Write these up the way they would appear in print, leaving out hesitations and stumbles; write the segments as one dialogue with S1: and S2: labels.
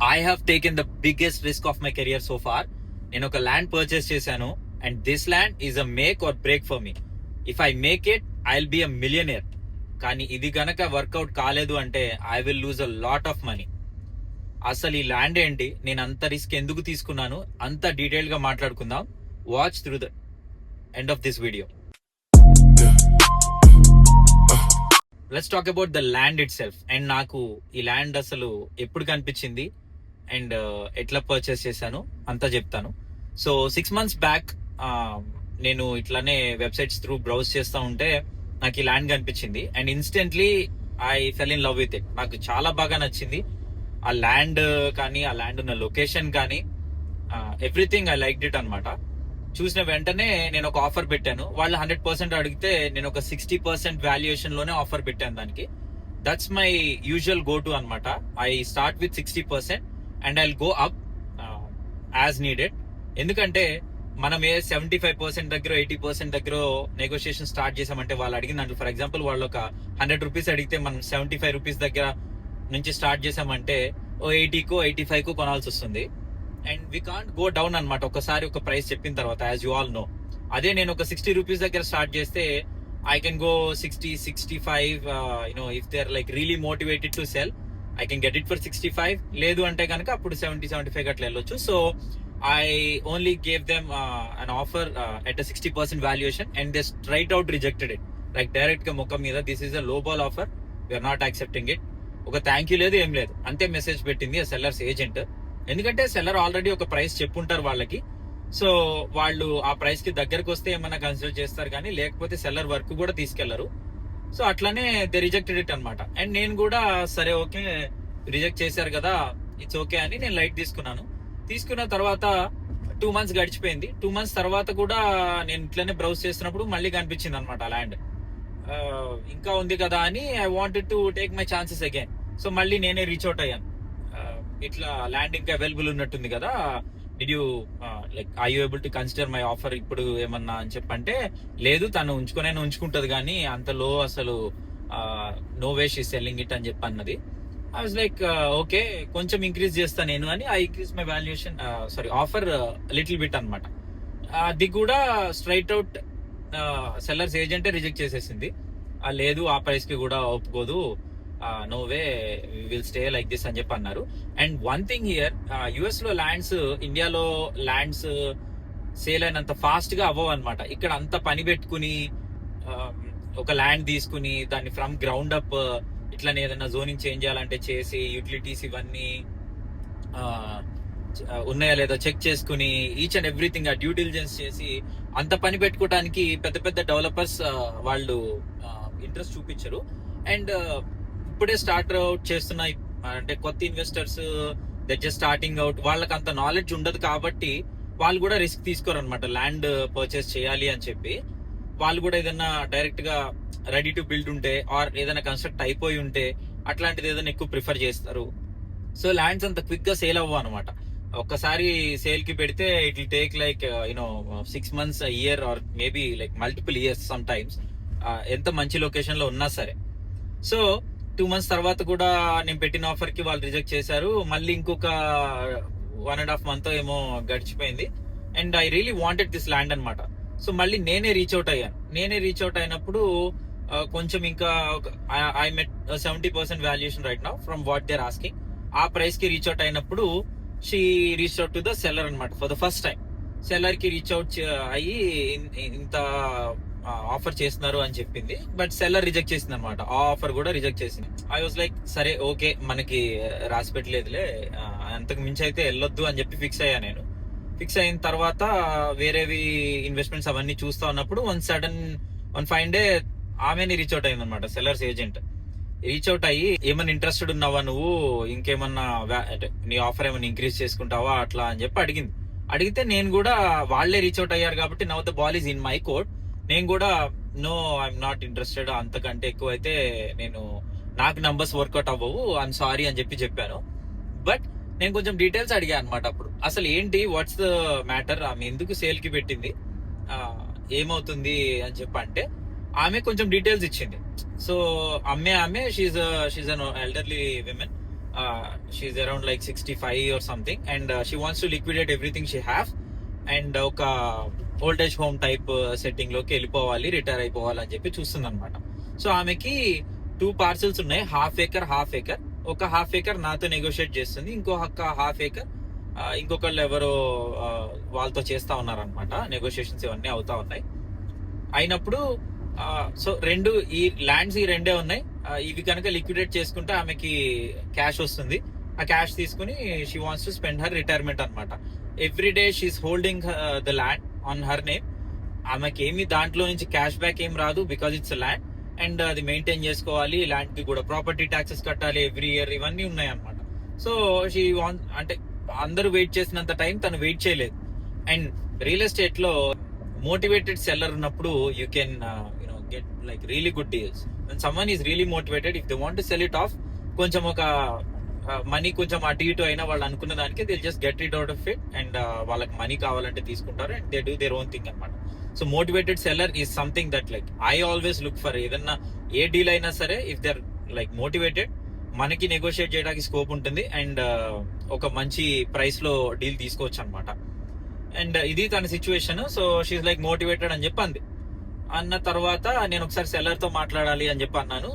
S1: I have taken the biggest risk of my career so far. నేను ఒక land purchase చేశాను and this land is a make or break for me. If I make it I will be a millionaire. కానీ ఇది గనక work out కాలేదు అంటే I will lose a lot of money. అసలు ఈ ల్యాండ్ ఏంటి, నేను అంత రిస్క్ ఎందుకు తీసుకున్నాను, అంత డీటెయిల్ గా మాట్లాడుకుందాం. Watch through the end of this video. Let's talk about the land it self. And నాకు ఈ ల్యాండ్ అసలు ఎప్పుడు కనిపించింది అండ్ ఎట్లా పర్చేస్ చేశాను అంతా చెప్తాను. సో 6 months బ్యాక్ నేను ఇట్లానే వెబ్సైట్స్ త్రూ బ్రౌజ్ చేస్తూ ఉంటే నాకు ఈ ల్యాండ్ కనిపించింది and instantly I fell in love with it. నాకు చాలా బాగా నచ్చింది ఆ ల్యాండ్ కానీ, ఆ ల్యాండ్ ఉన్న లొకేషన్ కానీ, ఎవ్రీథింగ్ ఐ లైక్ ఇట్ అనమాట. చూసిన వెంటనే నేను ఒక ఆఫర్ పెట్టాను. వాళ్ళు 100% అడిగితే నేను ఒక 60% వాల్యుయేషన్ లోనే ఆఫర్ పెట్టాను దానికి. That's my usual go to అనమాట. I start with 60% and I go up as needed. ఎందుకంటే మనం 75% దగ్గర 80% దగ్గర నెగోషియేషన్ స్టార్ట్ చేసామంటే వాళ్ళు అడిగిన దాంట్లో, ఫర్ ఎగ్జాంపుల్ వాళ్ళు ఒక 100 రూపీస్ అడిగితే మనం 75 రూపీస్ దగ్గర నుంచి స్టార్ట్ చేసామంటే 80కో 85కో కొనాల్సి వస్తుంది. And we can't go down అనమాట ఒకసారి ఒక ప్రైస్ చెప్పిన తర్వాత, యాజ్ యూ ఆల్ నో. అదే నేను ఒక 60 రూపీస్ దగ్గర స్టార్ట్ చేస్తే I can go 60, 65. If they are like really motivated to sell, I can get it for 65. లేదు అంటే కనుక అప్పుడు 70, 75 అట్లా వెళ్ళొచ్చు. So I only gave them an offer at 60% valuation and they straight out rejected it. Like direct గా ముఖం మీద, this is a low ball offer, we're not accepting it. ఒక థ్యాంక్ యూ లేదు, ఏం లేదు, అంతే మెసేజ్ పెట్టింది ఆ సెల్లర్స్ ఏజెంట్. ఎందుకంటే సెల్లర్ ఆల్రెడీ ఒక ప్రైస్ చెప్పుంటారు వాళ్ళకి. సో వాళ్ళు ఆ ప్రైస్ కి దగ్గరకు వస్తే ఏమన్నా కన్సిడర్ చేస్తారు కానీ లేకపోతే సెల్లర్ వర్క్ కూడా తీసుకెళ్లరు. సో అట్లానే దే రిజెక్టెడ్ ఇట్ అనమాట. అండ్ నేను కూడా సరే ఓకే రిజెక్ట్ చేశారు కదా, ఇట్స్ ఓకే అని నేను లైట్ తీసుకున్నాను. తీసుకున్న తర్వాత 2 months గడిచిపోయింది. 2 months తర్వాత కూడా నేను ఇట్లనే బ్రౌజ్ చేస్తున్నప్పుడు మళ్ళీ కనిపించింది అనమాట ల్యాండ్. ఇంకా ఉంది కదా అని I wanted to take my chances again. So మళ్ళీ నేనే రీచ్ అవుట్ అయ్యాను. ఇట్లా ల్యాండ్ ఇంకా అవైలబుల్ ఉన్నట్టుంది కదా, did you like I you able to consider my offer ఇప్పుడు ఏమన్నా అని చెప్పంటే, లేదు తను ఉంచుకుంటది కానీ అంతలో అసలు no way she selling it అని చెప్పి అన్నది. ఐ వాజ్ లైక్ ఓకే కొంచెం ఇంక్రీజ్ చేస్తా నేను అని I increase my valuation offer little bit అనమాట. అది కూడా స్ట్రైట్ అవుట్ సెల్లర్స్ ఏజెంటే రిజెక్ట్ చేసేసింది. లేదు ఆ ప్రైస్ కి కూడా ఒప్పుకోదు, no way will stay like this అని చెప్పి అన్నారు. And one thing here, US లో ల్యాండ్స్ ఇండియాలో ల్యాండ్స్ సేల్ అయినంత ఫాస్ట్ గా అవ్వవు అనమాట. ఇక్కడ అంత పని పెట్టుకుని ఒక ల్యాండ్ తీసుకుని దాన్ని ఫ్రమ్ గ్రౌండ్ అప్ ఇట్లానే ఏదైనా జోనింగ్ చేంజ్ చేయాలంటే చేసి, యూటిలిటీస్ ఇవన్నీ ఉన్నాయా లేదా చెక్ చేసుకుని, each and everything due diligence చేసి అంత పని పెట్టుకోవడానికి పెద్ద పెద్ద డెవలపర్స్ వాళ్ళు ఇంట్రెస్ట్ చూపించరు. అండ్ ఇప్పుడే స్టార్ట్ అవుట్ చేస్తున్న అంటే కొత్త investors that just starting out, వాళ్ళకి అంత నాలెడ్జ్ ఉండదు కాబట్టి వాళ్ళు కూడా రిస్క్ తీసుకోరు అనమాట ల్యాండ్ పర్చేస్ చేయాలి అని చెప్పి. వాళ్ళు కూడా ఏదైనా డైరెక్ట్ గా రెడీ టు బిల్డ్ ఉంటే ఆర్ ఏదైనా కన్స్ట్రక్ట్ అయిపోయి ఉంటే అట్లాంటిది ఏదైనా ఎక్కువ ప్రిఫర్ చేస్తారు. సో ల్యాండ్స్ అంత క్విక్ గా సేల్ అవ్వవు అనమాట. ఒక్కసారి సేల్ కి పెడితే it will take like 6 months, a year or maybe like multiple years some times, ఎంత మంచి లొకేషన్ లో ఉన్నా సరే. సో 2 months తర్వాత కూడా నేను పెట్టిన ఆఫర్ కి వాళ్ళు రిజెక్ట్ చేశారు. మళ్ళీ ఇంకొక 1.5 month ఏమో గడిచిపోయింది and I really wanted this land అనమాట. సో మళ్ళీ నేనే రీచ్ అవుట్ అయ్యాను. అయినప్పుడు కొంచెం ఇంకా I met 70% valuation right now from what they are asking. ఆ ప్రైస్ కి రీచ్ అవుట్ అయినప్పుడు she reach out to the seller అనమాట for the first time. Seller కి రీచ్ అవుట్ అయ్యి ఇంత ఆఫర్ చేస్తున్నారు అని చెప్పింది. బట్ సెల్లర్ రిజెక్ట్ చేసింది అనమాట. ఆ ఆఫర్ కూడా రిజెక్ట్ చేసింది. ఐ వాజ్ లైక్ సరే ఓకే మనకి రాసి పెట్టలేదులే, అంతకు మించి అయితే వెళ్ళొద్దు అని చెప్పి ఫిక్స్ అయ్యా నేను. ఫిక్స్ అయిన తర్వాత వేరేవి ఇన్వెస్ట్మెంట్స్ అవన్నీ చూస్తా ఉన్నప్పుడు వన్ ఫైన్ డే ఆమెని రీచ్ అవుట్ అయింది అనమాట, సెల్లర్స్ ఏజెంట్. రీచ్ అవుట్ అయ్యి ఏమన్నా ఇంట్రెస్టెడ్ ఉన్నావా నువ్వు, ఇంకేమన్నా నీ ఆఫర్ ఏమన్నా ఇంక్రీజ్ చేసుకుంటావా అట్లా అని చెప్పి అడిగితే నేను కూడా, వాళ్లే రీచ్ అవుట్ అయ్యారు కాబట్టి now the ball is in my court. నేను కూడా నో ఐఎమ్ నాట్ ఇంట్రెస్టెడ్, అంతకంటే ఎక్కువ అయితే నాకు నంబర్స్ వర్కౌట్ అవ్వవు, ఐఎమ్ సారీ అని చెప్పాను. బట్ నేను కొంచెం డీటెయిల్స్ అడిగా అనమాట. అప్పుడు అసలు ఏంటి, వాట్స్ ద మ్యాటర్, ఆమె ఎందుకు సేల్ కి పెట్టింది, ఏమవుతుంది అని అంటే ఆమె కొంచెం డీటెయిల్స్ ఇచ్చింది. సో ఆమె she's an elderly women. She's around like 65 or something, and she wants to liquidate everything she have, and ఒక old age home type setting లోకి వెళ్ళిపోవాలి, రిటైర్ అయిపోవాలి అని చెప్పి చూస్తుంది అనమాట. సో ఆమెకి 2 parcels ఉన్నాయి, హాఫ్ ఏకర్. ఒక హాఫ్ ఏకర్ నాతో నెగోషియేట్ చేస్తుంది, ఇంకొక హాఫ్ ఏకర్ ఇంకొకళ్ళు ఎవరో వాళ్ళతో చేస్తా ఉన్నారనమాట. నెగోషియేషన్స్ ఇవన్నీ అవుతా ఉన్నాయి. అయినప్పుడు సో ఈ ల్యాండ్స్ రెండే ఉన్నాయి. ఇవి కనుక లిక్విడేట్ చేసుకుంటే ఆమెకి క్యాష్ వస్తుంది. ఆ క్యాష్ తీసుకుని she wants to spend her retirement అనమాట. Every day she is holding the land on her name. ఆమెకి ఏమి దాంట్లో నుంచి క్యాష్ బ్యాక్ ఏం రాదు, బికాజ్ ఇట్స్ ల్యాండ్, అండ్ అది మెయింటైన్ చేసుకోవాలి. ల్యాండ్ కి కూడా ప్రాపర్టీ ట్యాక్సెస్ కట్టాలి ఎవ్రీ ఇయర్, ఇవన్నీ ఉన్నాయి అనమాట. సో షీ వాంట్, అంటే అందరూ వెయిట్ చేసినంత టైం తను వెయిట్ చేయలేదు. అండ్ రియల్ ఎస్టేట్ లో మోటివేటెడ్ సెల్లర్ ఉన్నప్పుడు you can get like really good deals. And someone is really motivated, if they want to sell it of, కొంచెం ఒక మనీ కొంచెం అటు ఇటు అయినా వాళ్ళు అనుకున్న దానికి they just get it out of it, and వాళ్ళకి మనీ కావాలంటే తీసుకుంటారు, and they do their own thing అనమాట. So motivated seller is something that like I always look for. ఏదన్నా ఏ డీల్ అయినా సరే, if they are like motivated, మనకి negotiate చేయడానికి స్కోప్ ఉంటుంది, అండ్ ఒక మంచి ప్రైస్ లో డీల్ తీసుకోవచ్చు అనమాట. అండ్ ఇది తన situation. So she's like motivated అని చెప్పి అంది. అన్న తర్వాత నేను ఒకసారి సెల్లర్ తో మాట్లాడాలి అని చెప్పి అన్నాను,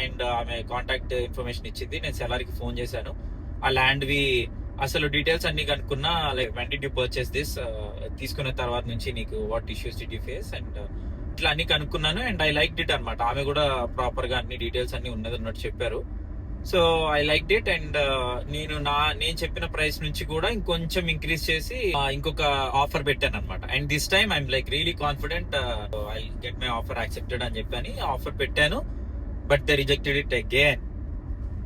S1: అండ్ ఆమె కాంటాక్ట్ ఇన్ఫర్మేషన్ ఇచ్చింది. నేను సెల్లర్ కి ఫోన్ చేశాను. ఆ ల్యాండ్ వి అసలు డీటెయిల్స్ అన్ని కనుక్కున్నా, like when did you purchase this, తీసుకున్న తర్వాత నుంచి నీకు what issues did you face, and ఇట్లా అన్ని కనుక్కున్నాను. అండ్ ఐ లైక్ ఇట్ అనమాట. ఆమె కూడా ప్రాపర్ గా అన్ని డీటెయిల్స్ అన్ని ఉన్నట్టు చెప్పారు. So I like it, and నేను చెప్పిన ప్రైస్ నుంచి కూడా ఇంకొంచెం ఇంక్రీజ్ చేసి ఇంకొక ఆఫర్ పెట్టాను అనమాట. And this time I'm like really confident I get my offer accepted అని చెప్పని ఆఫర్ పెట్టాను. But they rejected it again.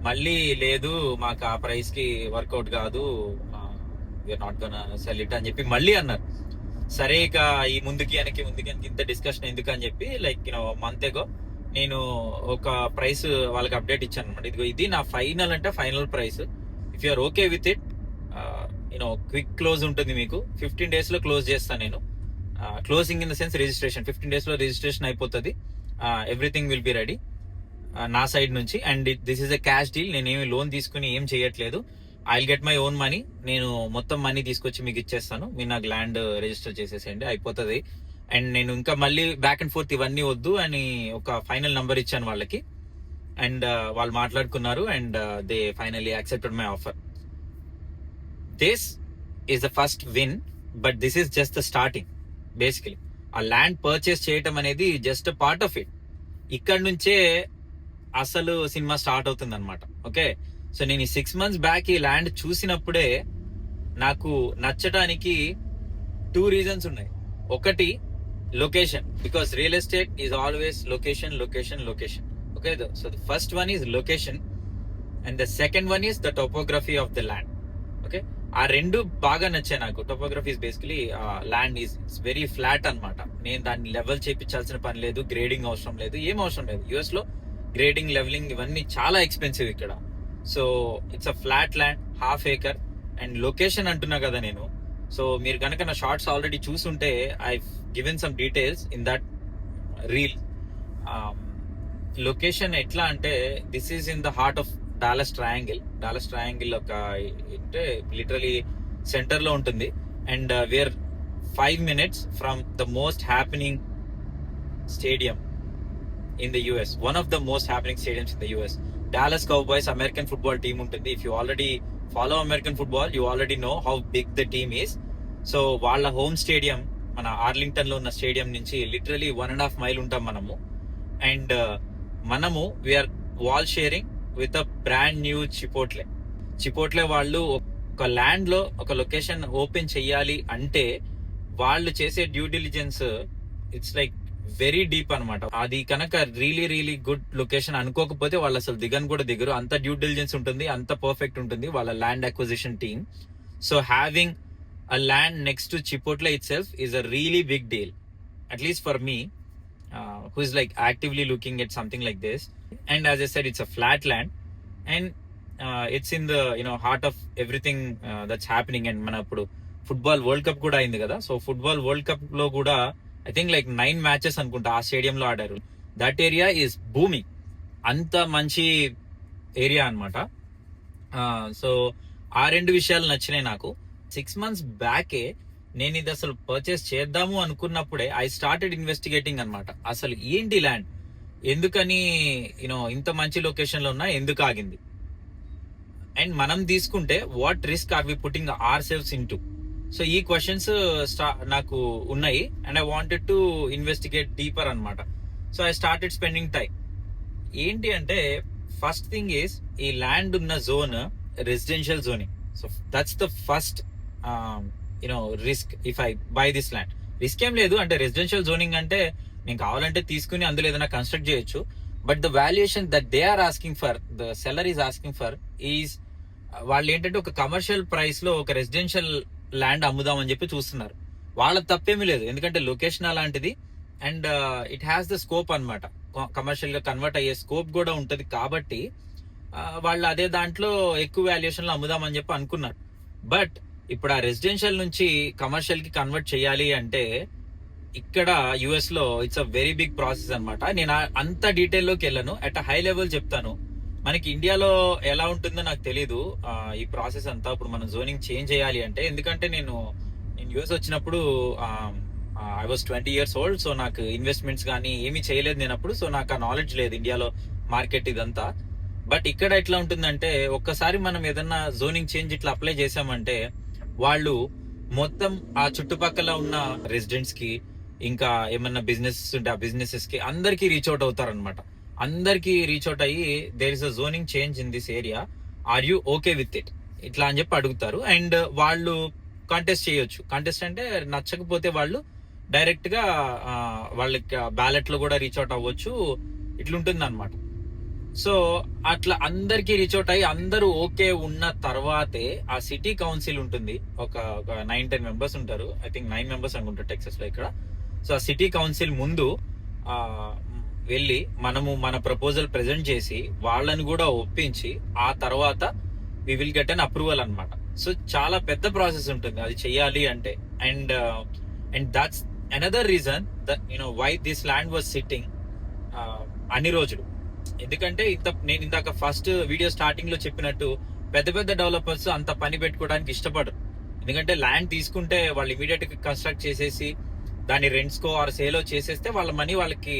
S1: మళ్ళీ లేదు, మాకు ఆ ప్రైస్ కి వర్కౌట్ కాదు, we're not gonna sell it అని చెప్పి మళ్ళీ అన్నారు. సరే ఇక ఈ ముందుకి వెనక్కి ఇంత డిస్కషన్ ఎందుకు అని చెప్పి లైక్ మంత్ ఎగో నేను ఒక ప్రైస్ వాళ్ళకి అప్డేట్ ఇచ్చాను అనమాట. ఇది నా ఫైనల్ అంటే final price. If you're okay with it, quick close ఉంటుంది మీకు. 15 days లో క్లోజ్ చేస్తాను నేను. Closing in the sense registration 15 days లో రిజిస్ట్రేషన్ అయిపోతుంది. ఎవ్రీథింగ్ విల్ బి రెడీ నా సైడ్ నుంచి. And this is a cash deal. నేనేమి లోన్ తీసుకుని ఏం చేయట్లేదు. I get my own money. నేను మొత్తం మనీ తీసుకొచ్చి మీకు ఇచ్చేస్తాను. మీరు నాకు ల్యాండ్ రిజిస్టర్ చేసేసేయండి, అయిపోతుంది. అండ్ నేను ఇంకా మళ్ళీ బ్యాక్ అండ్ ఫోర్త్ ఇవన్నీ వద్దు అని ఒక ఫైనల్ నంబర్ ఇచ్చాను వాళ్ళకి. అండ్ వాళ్ళు మాట్లాడుకున్నారు, and they finally accepted my offer. This is the first win, but this is just the starting. Basically ఆ ల్యాండ్ పర్చేస్ చేయటం అనేది జస్ట్ పార్ట్ ఆఫ్ ఇట్. ఇక్కడ నుంచే అసలు సినిమా స్టార్ట్ అవుతుంది అనమాట. ఓకే, సో నేను ఈ 6 months బ్యాక్ ఈ ల్యాండ్ చూసినప్పుడే నాకు నచ్చడానికి 2 reasons ఉన్నాయి. ఒకటి location, because real estate is always location. Okay, so the first one is location, and the second one is the topography of the land. Okay, ఆ రెండు బాగా నచ్చాయి నాకు. Topography is basically land is very flat అనమాట. నేను దాన్ని level చేయించాల్సిన పని లేదు, గ్రేడింగ్ అవసరం లేదు, ఏం అవసరం లేదు. యుఎస్ లో గ్రేడింగ్, లెవెలింగ్ ఇవన్నీ చాలా ఎక్స్పెన్సివ్ ఇక్కడ. So it's a flat land, half acre. And location అంటున్నా కదా నేను. సో మీరు కనుక నా షార్ట్స్ ఆల్రెడీ చూసుంటే I given some details in that reel. Location ఎట్లా అంటే this is in the heart of Dallas triangle ఒక అంటే లిటరలీ సెంటర్ లో ఉంటుంది. And we are 5 minutes from the most happening stadium in the US, one of the most happening stadiums in the US. Dallas Cowboys American football team ఉంటుంది. If you already follow American football, you already know how big the team is. So వాళ్ళ home stadium మన Arlington లో ఉన్న stadium నుంచి literally 1.5 mile ఉంటాం మనము. And మనము we are wall sharing with a brand new Chipotle వాళ్ళు ఒక ల్యాండ్ లో ఒక లొకేషన్ ఓపెన్ చెయ్యాలి అంటే వాళ్ళు చేసే due diligence it's like very deep అనమాట. అది కనుక రియలీ గుడ్ లొకేషన్ అనుకోకపోతే వాళ్ళు అసలు దిగరు. అంత డ్యూ డిలిజెన్స్ ఉంటుంది, అంత పర్ఫెక్ట్ ఉంటుంది వాళ్ళ land acquisition team. So having a land next to Chipotle itself is a really big deal, at least for me who is like actively looking at something like this. And as I said, it's a flat land, and it's in the heart of everything that's happening. And మన ఇప్పుడు football world cup కూడా అయింది కదా. So football world cup లో కూడా I think like 9 matches అనుకుంటా ఆ stadium లో ఆడారు. That area is booming. అంత మంచి ఏరియా అన్నమాట. సో ఆ రెండు విషయాలు నచ్చినాయి నాకు. 6 months బ్యాకే నేను ఇది అసలు పర్చేస్ చేద్దాము అనుకున్నప్పుడే ఐ స్టార్టెడ్ ఇన్వెస్టిగేటింగ్ అనమాట. అసలు ఏంటి ల్యాండ్, ఎందుకని ఇంత మంచి లొకేషన్ లో ఉన్నా ఎందుకు ఆగింది, అండ్ మనం తీసుకుంటే what risk are we putting ourselves into. So ఈ క్వశ్చన్స్ నాకు ఉన్నాయి and I wanted to investigate deeper అనమాట. So I started spending time. ఏంటి అంటే ఫస్ట్ థింగ్ ఈస్ ఈ ల్యాండ్ ఉన్న zone residential zoning. So that's the first risk if I buy this land. Risk ఏం లేదు, అంటే రెసిడెన్షియల్ జోనింగ్ అంటే నేను కావాలంటే తీసుకుని అందులో ఏదైనా కన్స్ట్రక్ట్ చేయొచ్చు. But the valuation that they are asking for, the seller is asking for is, వాళ్ళు ఏంటంటే ఒక కమర్షియల్ ప్రైస్ లో ఒక రెసిడెన్షియల్ ల్యాండ్ అమ్ముదామని చెప్పి చూస్తున్నారు. వాళ్ళ తప్పేమీ లేదు, ఎందుకంటే లొకేషన్ అలాంటిది and it has the scope అనమాట. కమర్షియల్ గా కన్వర్ట్ అయ్యే స్కోప్ కూడా ఉంటది కాబట్టి వాళ్ళు అదే దాంట్లో ఎక్కువ వాల్యుయేషన్ లో అమ్ముదామని చెప్పి అనుకున్నారు. బట్ ఇప్పుడు ఆ రెసిడెన్షియల్ నుంచి కమర్షియల్ కి కన్వర్ట్ చేయాలి అంటే ఇక్కడ యుఎస్ లో it's a very big process అనమాట. నేను అంత డీటెయిల్ లోకి వెళ్ళను, అట్ హై లెవెల్ చెప్తాను. మనకి ఇండియాలో ఎలా ఉంటుందో నాకు తెలీదు ఈ ప్రాసెస్ అంతా. ఇప్పుడు మనం జోనింగ్ చేంజ్ చేయాలి అంటే, ఎందుకంటే నేను యుఎస్ వచ్చినప్పుడు I was 20 years old. So నాకు ఇన్వెస్ట్మెంట్స్ కానీ ఏమీ చేయలేదు నేను అప్పుడు. సో నాకు ఆ నాలెడ్జ్ లేదు ఇండియాలో మార్కెట్ ఇదంతా. బట్ ఇక్కడ ఎట్లా ఉంటుందంటే ఒక్కసారి మనం ఏదన్నా జోనింగ్ చేంజ్ ఇట్లా అప్లై చేసామంటే వాళ్ళు మొత్తం ఆ చుట్టుపక్కల ఉన్న రెసిడెంట్స్ కి, ఇంకా ఏమన్నా బిజినెస్ ఉంటే ఆ బిజినెసెస్ కి అందరికి రీచ్ అవుట్ అవుతారు అనమాట. అందరికి రీచ్ అవుట్ అయ్యి there is a zoning change in this area, are you okay with it, ఇట్లా అని చెప్పి అడుగుతారు. అండ్ వాళ్ళు కాంటెస్ట్ చేయొచ్చు. కాంటెస్ట్ అంటే నచ్చకపోతే వాళ్ళు డైరెక్ట్ గా వాళ్ళకి బ్యాలెట్ లో కూడా రీచ్ అవుట్ అవ్వచ్చు, ఇట్లుంటుంది అనమాట. సో అట్లా అందరికి రీచ్ అవుట్ అయ్యి అందరూ ఓకే ఉన్న తర్వాతే ఆ సిటీ కౌన్సిల్ ఉంటుంది, ఒక 9-10 members ఉంటారు. ఐ థింక్ 9 members అనుకుంటారు టెక్సస్ లో ఇక్కడ. సో ఆ సిటీ కౌన్సిల్ ముందు వెళ్ళి మనము మన ప్రపోజల్ ప్రెజెంట్ చేసి వాళ్ళని కూడా ఒప్పించి ఆ తర్వాత we will get an approval అనమాట. సో చాలా పెద్ద ప్రాసెస్ ఉంటుంది అది చెయ్యాలి అంటే. And that's another reason why this land was sitting అన్ని రోజులు. ఎందుకంటే నేను ఇందాక ఫస్ట్ వీడియో స్టార్టింగ్ లో చెప్పినట్టు పెద్ద పెద్ద డెవలపర్స్ అంత పని పెట్టుకోవడానికి ఇష్టపడరు. ఎందుకంటే ల్యాండ్ తీసుకుంటే వాళ్ళు ఇమీడియట్ గా కన్స్ట్రక్ట్ చేసేసి దాన్ని రెంట్స్ కో ఆర్ సేలో చేసేస్తే వాళ్ళ మనీ వాళ్ళకి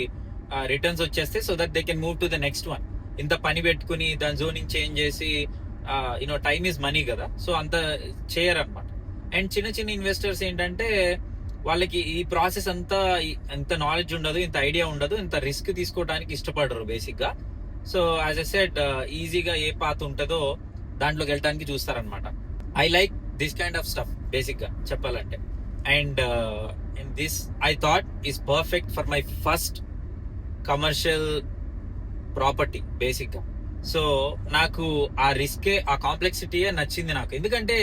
S1: రిటర్న్స్ వచ్చేస్తే, so that they can move to the next one. ఇంత పని పెట్టుకుని దాని జోనింగ్ చేంజ్ చేసి టైమ్ ఈజ్ మనీ కదా, సో అంత చేయరు అనమాట. అండ్ చిన్న చిన్న ఇన్వెస్టర్స్ ఏంటంటే వాళ్ళకి ఈ ప్రాసెస్ అంతా ఎంత నాలెడ్జ్ ఉండదు, ఇంత ఐడియా ఉండదు, ఇంత రిస్క్ తీసుకోవడానికి ఇష్టపడరు బేసిక్ గా. సో యాజ్ ఎ సెడ్ ఈజీగా ఏ పాత్ ఉంటుందో దాంట్లోకి వెళ్ళడానికి చూస్తారనమాట. I like this kind of stuff basic గా చెప్పాలంటే. And this I thought is perfect for my first commercial property basic గా. సో నాకు ఆ రిస్కే, ఆ కాంప్లెక్సిటీయే నచ్చింది నాకు. ఎందుకంటే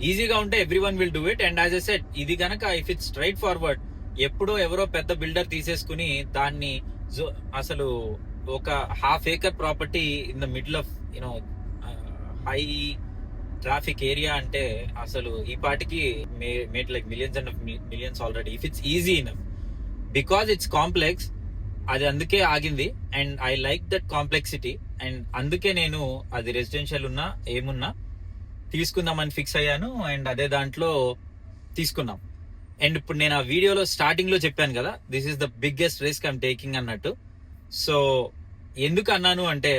S1: ఈజీగా ఉంటే every one will do it. And as a set ఇది గనక ఇఫ్ ఇట్స్ స్ట్రైట్ ఫార్వర్డ్, ఎప్పుడో ఎవరో పెద్ద బిల్డర్ తీసేసుకుని దాన్ని అసలు ఒక ½ acre property in the middle of high traffic area అంటే అసలు ఈ పాటికి made like millions and millions already if it's easy enough. Because it's complex, అది అందుకే ఆగింది. And I like that complexity. And అందుకే నేను అది రెసిడెన్షియల్ ఉన్నా ఏమున్నా తీసుకుందామని ఫిక్స్ అయ్యాను. అండ్ అదే దాంట్లో తీసుకున్నాం. అండ్ ఇప్పుడు నేను ఆ వీడియోలో స్టార్టింగ్ లో చెప్పాను కదా, this is the biggest risk I'm taking అన్నట్టు. సో ఎందుకు అన్నాను అంటే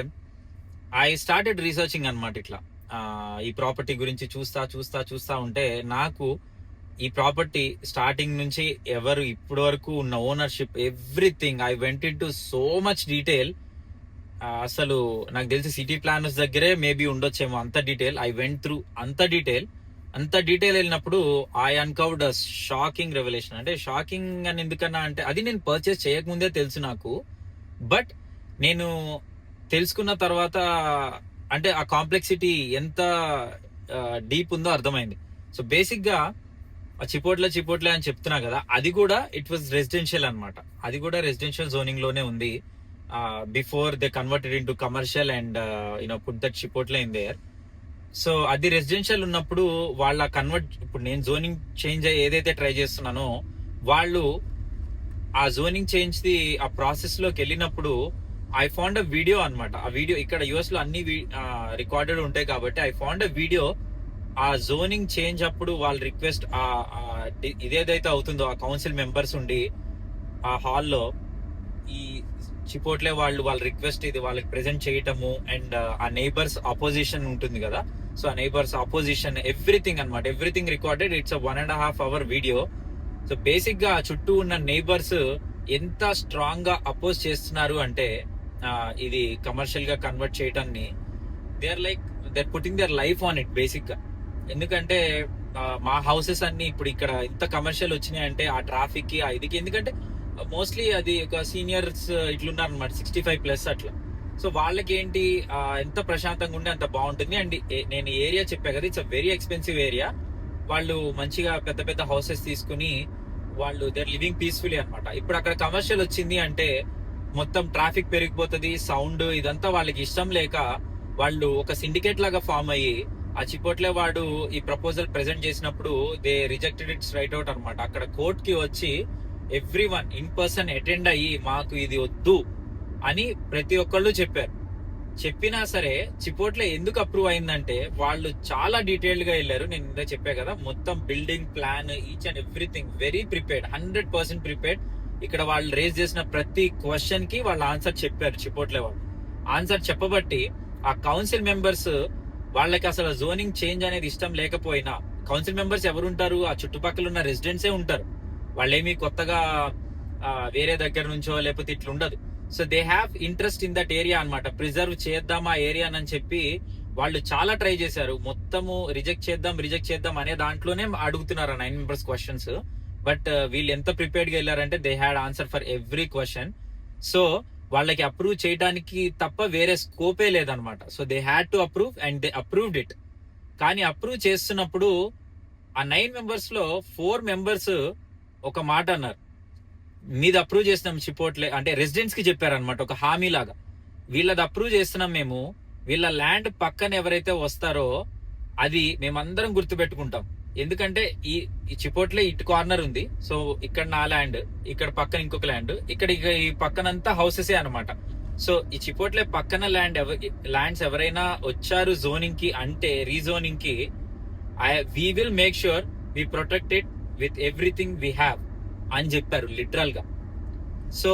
S1: ఐ స్టార్టెడ్ రీసెర్చింగ్ అనమాట. ఇట్లా ఈ ప్రాపర్టీ గురించి చూస్తా ఉంటే నాకు ఈ ప్రాపర్టీ స్టార్టింగ్ నుంచి ఎవరు ఇప్పటి వరకు ఉన్న ownership everything I went in to so much detail. అసలు నాకు తెలిసి సిటీ ప్లానర్స్ దగ్గరే మేబీ ఉండొచ్చేమో అంత డీటెయిల్. ఐ వెంట్ త్రూ అంత డీటెయిల్ వెళ్ళినప్పుడు I uncovered a shocking revolution. అంటే షాకింగ్ అని ఎందుకన్నా అంటే అది నేను పర్చేస్ చేయకముందే తెలుసు నాకు. బట్ నేను తెలుసుకున్న తర్వాత అంటే ఆ కాంప్లెక్సిటీ ఎంత డీప్ ఉందో అర్థమైంది. సో బేసిక్ గా చిపోట్లే అని చెప్తున్నా కదా, అది కూడా ఇట్ వాజ్ రెసిడెన్షియల్ అనమాట. అది కూడా రెసిడెన్షియల్ జోనింగ్ లోనే ఉంది before they converted into commercial and put that Chipotle in there. సో అది రెసిడెన్షియల్ ఉన్నప్పుడు వాళ్ళ ఇప్పుడు నేను జోనింగ్ చేంజ్ ఏదైతే ట్రై చేస్తున్నానో వాళ్ళు ఆ జోనింగ్ చేంజ్ ది ఆ ప్రాసెస్ లోకి వెళ్ళినప్పుడు ఐ ఫౌండ్ అ వీడియో అనమాట. ఆ వీడియో ఇక్కడ యుఎస్ లో అన్ని రికార్డెడ్ ఉంటాయి కాబట్టి ఐ ఫౌండ్ అ వీడియో. ఆ జోనింగ్ చేంజ్ అప్పుడు వాళ్ళ రిక్వెస్ట్ ఇదేదైతే అవుతుందో ఆ కౌన్సిల్ మెంబర్స్ ఉండి ఆ హాల్లో ఈ చిపోట్లే వాళ్ళ రిక్వెస్ట్ ఇది వాళ్ళకి ప్రెజెంట్ చేయటము అండ్ ఆ నైబర్స్ అపోజిషన్ ఉంటుంది కదా, సో ఆ నైబర్స్ అపోజిషన్ ఎవ్రీథింగ్ అనమాట, everything recorded. It's 1.5 hour video. So basic గా చుట్టూ ఉన్న నైబర్స్ ఎంత స్ట్రాంగ్ గా అపోజ్ చేస్తున్నారు అంటే ఇది కమర్షియల్ గా కన్వర్ట్ చేయటాన్ని they putting their life on it basic గా. ఎందుకంటే మా హౌసెస్ అన్ని ఇప్పుడు ఇక్కడ ఇంత కమర్షియల్ వచ్చినాయి అంటే ఆ ట్రాఫిక్ కి ఇదికి, ఎందుకంటే మోస్ట్లీ అది ఒక సీనియర్స్ ఇట్లున్నారు అనమాట, 65+ అట్లా. సో వాళ్ళకి ఏంటి ఎంత ప్రశాంతంగా ఉంటే అంత బాగుంటుంది. అండ్ నేను ఏరియా చెప్పా కదా, it's a very expensive area. వాళ్ళు మంచిగా పెద్ద పెద్ద హౌసెస్ తీసుకుని వాళ్ళు దేర్ లివింగ్ పీస్ఫుల్లీ అనమాట. ఇప్పుడు అక్కడ కమర్షియల్ వచ్చింది అంటే మొత్తం ట్రాఫిక్ పెరిగిపోతుంది, సౌండ్ ఇదంతా వాళ్ళకి ఇష్టం లేక వాళ్ళు ఒక సిండికేట్ లాగా ఫామ్ అయ్యి ఆ చిపోట్లే వాడు ఈ ప్రపోజల్ ప్రెజెంట్ చేసినప్పుడు they rejected it's right out అనమాట. అక్కడ కోర్ట్ కి వచ్చి ఎవ్రీవన్ ఇన్ పర్సన్ అటెండ్ అయ్యి మాకు ఇది వద్దు అని ప్రతి ఒక్కళ్ళు చెప్పారు. చెప్పినా సరే చిపోట్లే ఎందుకు అప్రూవ్ అయిందంటే వాళ్ళు చాలా డీటెయిల్డ్ గా వెళ్ళారు. నేను ఇందా చెప్పా కదా, మొత్తం building plan each and everything very prepared, 100% prepared. ఇక్కడ వాళ్ళు రేజ్ చేసిన ప్రతి క్వశ్చన్ కి వాళ్ళు ఆన్సర్ చెప్పారు. చిపోట్లే వాళ్ళు ఆన్సర్ చెప్పబట్టి ఆ కౌన్సిల్ మెంబర్స్ వాళ్ళకి అసలు జోనింగ్ చేంజ్ అనేది ఇష్టం లేకపోయినా, కౌన్సిల్ మెంబర్స్ ఎవరు ఉంటారు, ఆ చుట్టుపక్కల ఉన్న రెసిడెంట్సే ఉంటారు. వాళ్ళేమి కొత్తగా వేరే దగ్గర నుంచో లేకపోతే ఇట్లా ఉండదు. So they have interest in that area అనమాట. ప్రిజర్వ్ చేద్దాం ఆ ఏరియా అని చెప్పి వాళ్ళు చాలా ట్రై చేశారు. మొత్తము రిజెక్ట్ చేద్దాం అనే దాంట్లోనే అడుగుతున్నారు 9 members క్వశ్చన్స్. బట్ వీళ్ళు ఎంత ప్రిపేర్డ్ గా వెళ్ళారంటే they had answer for every question. So వాళ్ళకి అప్రూవ్ చేయడానికి తప్ప వేరే స్కోపే లేదనమాట. So they had to approve and they approved it. కానీ అప్రూవ్ చేస్తున్నప్పుడు ఆ 9 members లో 4 members ఒక మాట అన్నారు, మీది అప్రూవ్ చేస్తున్నాం చిపోట్లే అంటే రెసిడెంట్స్ కి చెప్పారనమాట, ఒక హామీ లాగా. వీళ్ళది అప్రూవ్ చేస్తున్నాం మేము, వీళ్ళ ల్యాండ్ పక్కన ఎవరైతే వస్తారో అది మేమందరం గుర్తుపెట్టుకుంటాం. ఎందుకంటే ఈ చిపోట్లే ఇటు కార్నర్ ఉంది, సో ఇక్కడ నా ల్యాండ్, ఇక్కడ పక్కన ఇంకొక ల్యాండ్, ఇక్కడ ఈ పక్కనంతా హౌసెసే అనమాట. సో ఈ చిపోట్లే పక్కన ల్యాండ్స్ ఎవరైనా వచ్చారు జోనింగ్ కి అంటే రీజోనింగ్ కి, we will make sure we protect it with everything we have అని చెప్పారు లిటరల్ గా. సో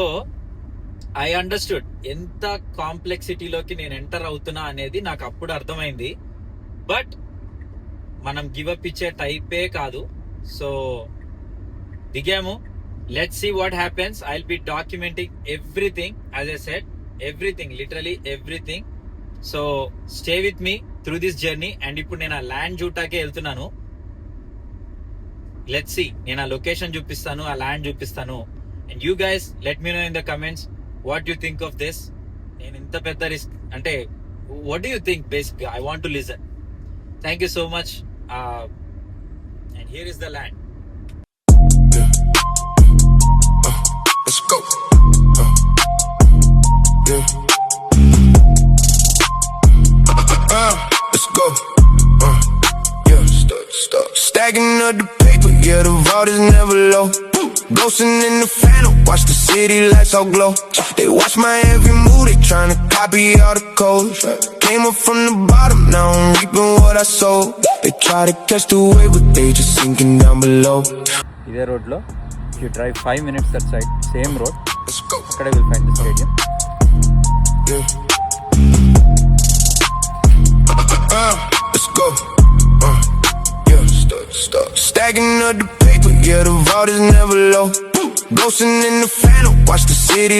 S1: ఐ అండర్స్టూడ్ ఎంత కాంప్లెక్సిటీలోకి నేను ఎంటర్ అవుతున్నా అనేది నాకు అప్పుడు అర్థమైంది. బట్ మనం గివప్ ఇచ్చే టైపే కాదు. సో దిగాము, let's see what happens. I will be documenting everything, as I said, everything, literally everything. So stay with me through this journey. And ఇప్పుడు నేను ఆ ల్యాండ్ చూటాకే వెళ్తున్నాను. లెట్స్ సీ, నేను ఆ లొకేషన్ చూపిస్తాను, ఆ ల్యాండ్ చూపిస్తాను. And you guys let me know in the comments what you think of this. నేను ఇంత పెద్ద రిస్క్ అంటే what do you think? Basic I want to listen. Thank you so much. And here is the land.
S2: Let's go. Yeah. Let's go. Yeah. Stop. Stacking up the paper. Yeah, the vault is never low. Ghosting in the phantom. Watch the city lights all glow. They watch my every move. They tryna copy all the codes. Came up from the bottom. Now I'm reaping what I sowed. They try to catch the wave, but they just sinking down below.
S1: ఇదే road లో if you drive 5 minutes that side, same road,
S2: Let's go.
S1: అక్కడ will find the stadium.
S2: Yeah. Let's go. Yeah. Stop. Stacking up the paper. Yeah, the vault is never low. Ghosting in the phantom. Watch the city.